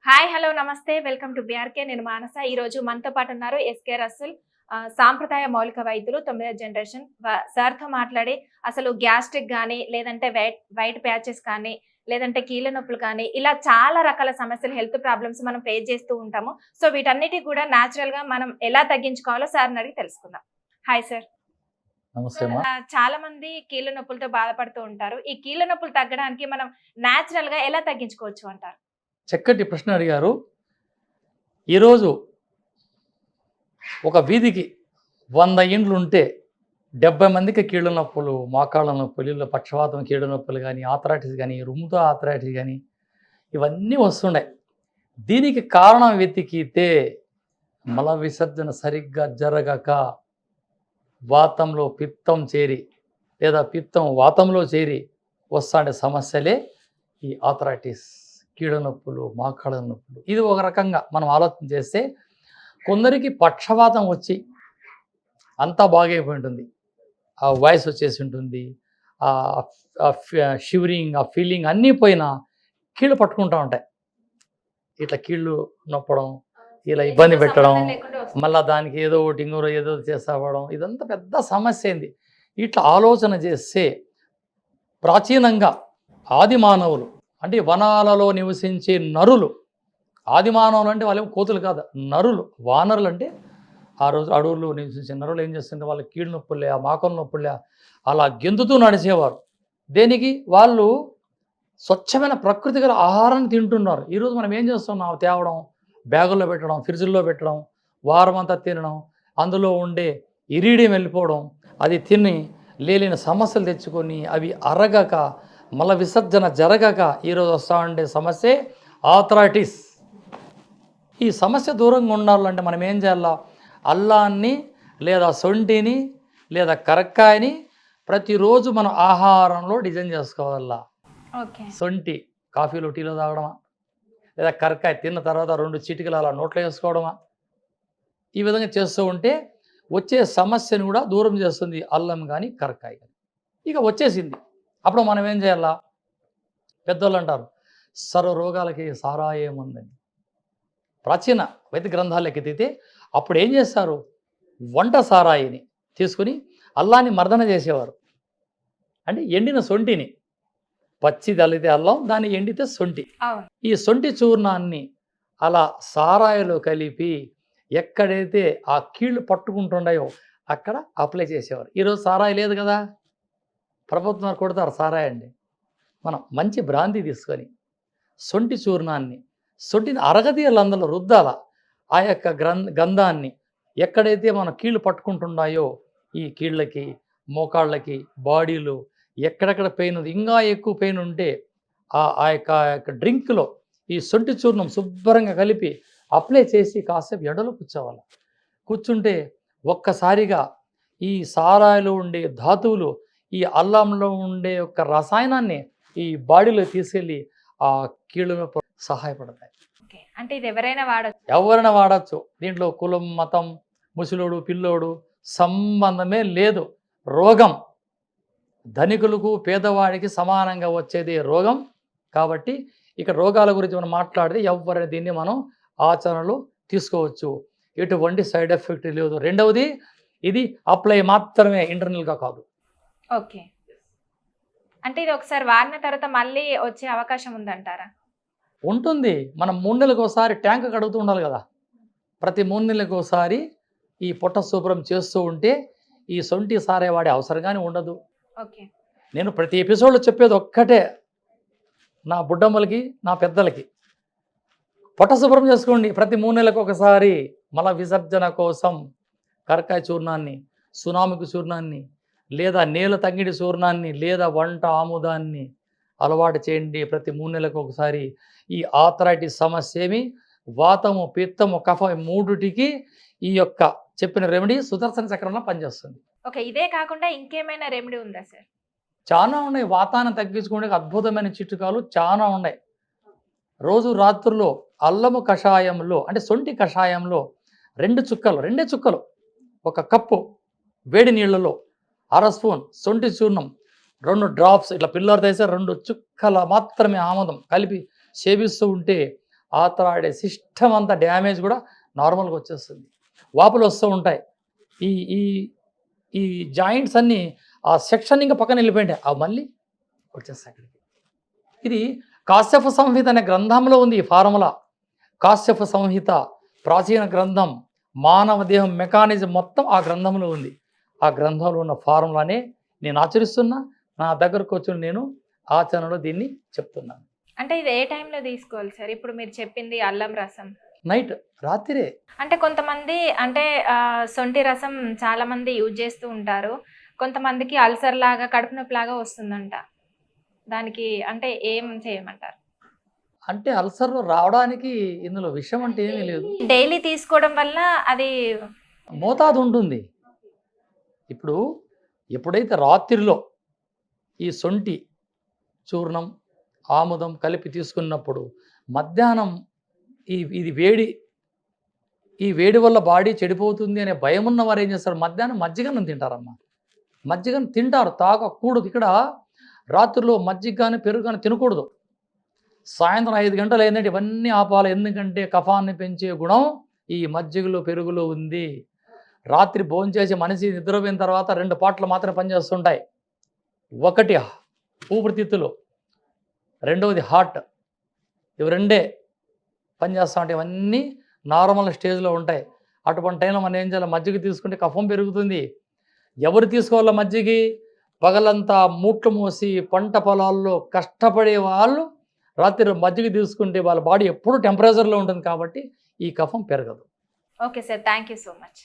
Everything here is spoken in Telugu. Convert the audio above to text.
హాయ్ హలో నమస్తే వెల్కమ్ టు బీఆర్కే. నేను మానస. ఈ రోజు మనతో పాటు ఉన్నారు ఎస్కే రసూల్, సాంప్రదాయ మౌలిక వైద్యులు, 9వ జనరేషన్. సార్తో మాట్లాడి అసలు గ్యాస్ట్రిక్ కానీ, లేదంటే వైట్ ప్యాచెస్ కానీ, లేదంటే కీళ్ళ నొప్పులు కానీ, ఇలా చాలా రకాల సమస్యలు, హెల్త్ ప్రాబ్లమ్స్ మనం ఫేస్ చేస్తూ ఉంటాము. సో వీటన్నిటి కూడా న్యాచురల్ గా మనం ఎలా తగ్గించుకోవాలో సార్ని అడిగి తెలుసుకుందాం. Hi sir. నమస్తే అమ్మా. చాలా మంది కీళ్ళ నొప్పులతో బాధపడుతూ ఉంటారు. ఈ కీళ్ళ నొప్పులు తగ్గడానికి మనం న్యాచురల్ గా ఎలా తగ్గించుకోవచ్చు అంటారు? చక్కటి ప్రశ్న అడిగారు. ఈరోజు ఒక వీధికి 100 ఇండ్లు ఉంటే 70 మందికి కీళ్ళ నొప్పులు, మోకాళ్ళ నొప్పులు, ఇళ్ళ పక్షవాతం కీళ్ళ నొప్పులు కానీ, ఆథరైటిస్ కానీ, రుమ్ముతో ఆథరైటిస్ కానీ ఇవన్నీ వస్తున్నాయి. దీనికి కారణం వెతికితే మల విసర్జన సరిగ్గా జరగక వాతంలో పిత్తం చేరి లేదా పిత్తం వాతంలో చేరి వస్తాండే సమస్యలే ఈ ఆథరైటిస్, కీళ్ళ నొప్పులు, మోకాళ్ళ నొప్పులు. ఇది ఒక రకంగా మనం ఆలోచన చేస్తే కొందరికి పక్షవాతం వచ్చి అంతా బాగైపోయి ఉంటుంది, ఆ వాయిస్ వచ్చేసి ఉంటుంది, షివరింగ్, ఆ ఫీలింగ్ అన్నీ పోయినా కీళ్ళు పట్టుకుంటూ ఉంటాయి. ఇట్లా కీళ్ళు నొప్పడం, ఇలా ఇబ్బంది పెట్టడం, మళ్ళీ దానికి ఏదో ఒకటి ఇంకో ఏదో చేస్తావడం, ఇదంతా పెద్ద సమస్య ఏంది. ఇట్లా ఆలోచన చేస్తే ప్రాచీనంగా ఆది మానవులు అంటే వనాలలో నివసించే నరులు, ఆది మానవులు అంటే వాళ్ళేమో కోతులు కాదు, నరులు, వానరులు అంటే ఆ రోజు అడవుల్లో నివసించే నరులు ఏం చేస్తుంటే వాళ్ళ కీళ్ళ నొప్పులే, ఆ మాకల నొప్పులే అలా గెంతుతూ నడిచేవారు. దేనికి? వాళ్ళు స్వచ్ఛమైన ప్రకృతి గల ఆహారాన్ని తింటున్నారు. ఈరోజు మనం ఏం చేస్తున్నాం? తేవడం, బ్యాగుల్లో పెట్టడం, ఫ్రిడ్జ్లో పెట్టడం, వారం అంతా తినడం, అందులో ఉండే ఇరీడియం వెళ్ళిపోవడం, అది తిని లేని సమస్యలు తెచ్చుకొని అవి అరగక మల విసర్జన జరగక ఈరోజు వస్తూ ఉండే సమస్య ఆథరైటిస్. ఈ సమస్య దూరంగా ఉండాలంటే మనం ఏం చేయాలా? అల్లాన్ని లేదా సొంటిని లేదా కరక్కాయని ప్రతిరోజు మనం ఆహారంలో డిజైన్ చేసుకోవాలా. సొంటి కాఫీలో, టీలో తాగడమా, లేదా కరక్కాయ తిన్న తర్వాత 2 చిటికలు అలా నోట్లో వేసుకోవడమా, ఈ విధంగా చేస్తూ ఉంటే వచ్చే సమస్యను కూడా దూరం చేస్తుంది అల్లం కానీ కరక్కాయ కానీ. ఇక వచ్చేసింది, అప్పుడు మనం ఏం చేయాలా? పెద్దోళ్ళు అంటారు సర్వ రోగాలకి సారాయేముందని. ప్రాచీన వైద్య గ్రంథాలకు ఎత్తితే అప్పుడు ఏం చేస్తారు? వంట సారాయిని తీసుకుని అల్లాన్ని మర్దన చేసేవారు. అంటే ఎండిన సొంటిని, పచ్చి తల్లితే అల్లం, దాన్ని ఎండితే సొంటి. ఈ సొంటి చూర్ణాన్ని అలా సారాయిలో కలిపి ఎక్కడైతే ఆ కీళ్ళు పట్టుకుంటున్నాయో అక్కడ అప్లై చేసేవారు. ఈరోజు సారాయి లేదు కదా, ప్రభుత్వం కొడతారు సారాయి అండి. మనం మంచి బ్రాంతి తీసుకొని సొంటి చూర్ణాన్ని, సొంటిని అరగదీయాలి, అందులో రుద్దాల. ఆ యొక్క గంధాన్ని ఎక్కడైతే మన కీళ్ళు పట్టుకుంటున్నాయో ఈ కీళ్ళకి, మోకాళ్ళకి, బాడీలో ఎక్కడెక్కడ పెయిన్ ఉంది, ఇంకా ఎక్కువ పెయిన్ ఉంటే ఆ యొక్క డ్రింక్లో ఈ సొంటి చూర్ణం శుభ్రంగా కలిపి అప్లై చేసి కాసేపు ఎండలో కూర్చోవాలి. కూర్చుంటే ఒక్కసారిగా ఈ సారాయిలో ఉండే ధాతువులు ఈ అల్లంలో ఉండే ఒక రసాయనాన్ని ఈ బాడీలో తీసుకెళ్ళి ఆ కీళ్ళకు సహాయపడతాయి. అంటే ఇది ఎవరైనా వాడచ్చు. దీంట్లో కులం, మతం, ముసలోడు, పిల్లోడు సంబంధమే లేదు. రోగం ధనికులకు పేదవాడికి సమానంగా వచ్చేది రోగం. కాబట్టి ఇక రోగాల గురించి మనం మాట్లాడితే ఎవరైనా దీన్ని మనం ఆచరణలో తీసుకోవచ్చు, ఎటువంటి సైడ్ ఎఫెక్ట్ లేదు. రెండవది, ఇది అప్లై మాత్రమే, ఇంటర్నల్గా కాదు. ఓకే. అంటే ఇది ఒకసారి వాడిన తర్వాత మళ్ళీ వచ్చే అవకాశం ఉందంటారా? ఉంటుంది. మనం 3 నెలలకు ఒకసారి ట్యాంక్ కడుగుతూ ఉండాలి కదా. ప్రతి 3 నెలలకు ఒకసారి ఈ పొట్ట శుభ్రం చేస్తూ ఉంటే ఈ సొంటి సారే వాడే అవసరం కానీ ఉండదు. ఓకే. నేను ప్రతి ఎపిసోడ్లో చెప్పేది ఒక్కటే, నా బుడ్డమ్మలకి, నా పెద్దలకి, పొట్ట శుభ్రం చేసుకోండి ప్రతి 3 నెలలకు ఒకసారి. మల విసర్జన కోసం కరకాయ చూర్ణాన్ని, సునామికి చూర్ణాన్ని, లేదా నేల తంగిడి చూర్ణాన్ని, లేదా వంట ఆముదాన్ని అలవాటు చేయండి ప్రతి 3 నెలలకు ఒకసారి. ఈ ఆథరైటిస్ సమస్య ఏమి, వాతము, పిత్తము, కఫం, 3టికి ఈ యొక్క చెప్పిన రెమెడీ సుదర్శన చక్రంలో పనిచేస్తుంది. ఓకే. ఇదే కాకుండా ఇంకేమైనా రెమెడీ ఉందా సార్? చాలా ఉన్నాయి. వాతాన్ని తగ్గించుకోవడానికి అద్భుతమైన చిట్కాలు చాలా ఉన్నాయి. రోజు రాత్రుల్లో అల్లము కషాయంలో, అంటే సొంటి కషాయంలో 2 చుక్కలు, 1 కప్పు వేడి నీళ్ళలో 1/2 స్పూన్ సొంటి చూర్ణం, 2 డ్రాప్స్ ఇట్లా పిల్లర్ తీసే 2 చుక్కల మాత్రమే ఆముదం కలిపి సేవిస్తూ ఉంటే ఆతరాడే సిస్టమ్ అంతా డ్యామేజ్ కూడా నార్మల్గా వచ్చేస్తుంది. వాపులు వస్తూ ఉంటాయి. ఈ ఈ ఈ జాయింట్స్ అన్నీ ఆ సెక్షన్ ఇంకా పక్కన వెళ్ళిపోయింటాయి, అవి మళ్ళీ వచ్చేస్తాయి అక్కడికి. ఇది కాశ్యప సంహిత అనే గ్రంథంలో ఉంది ఈ ఫార్ములా. కాశ్యప సంహిత ప్రాచీన గ్రంథం, మానవ దేహం మెకానిజం మొత్తం ఆ గ్రంథంలో ఉంది. ఆ గ్రంథంలో ఉన్న ఫార్ములానే నేను ఆచరిస్తున్నా. నా దగ్గరకు వచ్చి నేను ఆచరణలో దీన్ని చెప్తున్నాను. అంటే ఇది ఏ టైంలో తీసుకోవాలి సార్? ఇప్పుడు మీరు చెప్పింది అల్లం రసం నైట్, రాత్రిరే. అంటే కొంతమంది అంటే సొంటి రసం చాలా మంది యూజ్ చేస్తూ ఉంటారు. కొంతమందికి అల్సర్ లాగా కడుపు నొప్పి లాగా వస్తుందంట. దానికి అంటే ఏం చేయమంటారు? అంటే అల్సర్ రావడానికి ఇందులో విషయం అంటే ఏమీ లేదు, డైలీ తీసుకోవడం వల్ల అది మోతాదు ఉంటుంది. ఇప్పుడు ఎప్పుడైతే రాత్రిలో ఈ సొంటి చూర్ణం ఆముదం కలిపి తీసుకున్నప్పుడు మధ్యాహ్నం ఇది వేడి, ఈ వేడి వల్ల బాడీ చెడిపోతుంది అనే భయం ఉన్న వారు ఏం చేస్తారు, మధ్యాహ్నం మజ్జిగన్నం తింటారమ్మా. మజ్జిగను తింటారు, తాగకూడదు. ఇక్కడ రాత్రిలో మజ్జిగ కానీ పెరుగు కానీ తినకూడదు. సాయంత్రం 5 గంటలు అయిందంటే ఇవన్నీ ఆపాలి. ఎందుకంటే కఫాన్ని పెంచే గుణం ఈ మజ్జిగలో పెరుగులో ఉంది. రాత్రి భోంచేసి మనిషి నిద్రపోయిన తర్వాత 2 పాటలు మాత్రమే పనిచేస్తుంటాయి. ఒకటి ఊపిరితిత్తులు, రెండవది హార్ట్. ఇవి రెండే పనిచేస్తూ ఉంటాయి. ఇవన్నీ నార్మల్ స్టేజ్లో ఉంటాయి. అటువంటి టైంలో మనం ఏం చేయాలి, మజ్జిగ తీసుకుంటే కఫం పెరుగుతుంది. ఎవరు తీసుకోవాలో మజ్జిగి? పగలంతా మూట్లు మోసి పంట పొలాల్లో కష్టపడే వాళ్ళు రాత్రి మజ్జిగ తీసుకుంటే వాళ్ళ బాడీ ఎప్పుడూ టెంపరేచర్లో ఉంటుంది కాబట్టి ఈ కఫం పెరగదు. Okay sir, thank you so much.